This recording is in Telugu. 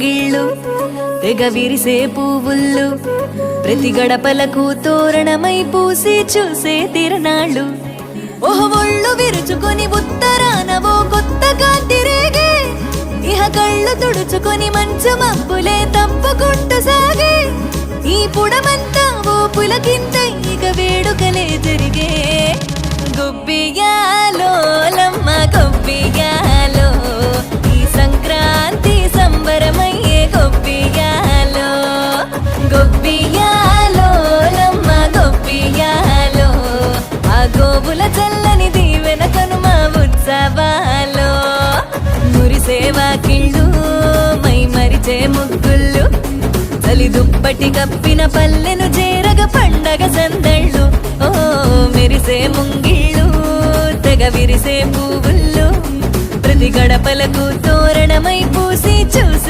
గిళ్ళు తెగ విరిసే పువ్వుళ్ళు ప్రతి గడపలకు తోరణమై పూసి చూసే తిరణాళ్ళు ఓహ ఒళ్ళు విరుచుకొని ఉత్తరాన ఓ కొత్త కాంతి రేగే ఇహ కళ్ళు తుడుచుకొని మంచు మబ్బులే తప్పుకుంటూ సాగే ఈ పుడమంతా ఓ పులకింత ఇక వేడుకలే జరిగే గుబ్బియాలో లమ్మ గొబ్బియాలో ఈ సంక్రాంతి సంబరమయ్యే గొబ్బియాలో గొబ్బియాలో లమ్మ గొబ్బియాలో ఆ గోవుల చల్లని దీవెన కనుమ ఉత్సవాలో మురిసే వాకిళ్ళు మై మరిచే ముగ్గుళ్ళు చలి దుప్పటి కప్పిన పల్లెను చేరగ పండగ సందళ్ళు ఓ మెరిసే ముంగిళ్ళు తెగ విరిసే పువ్వుళ్ళు ప్రతి గడపలకు తోరణమై పూసి చూసే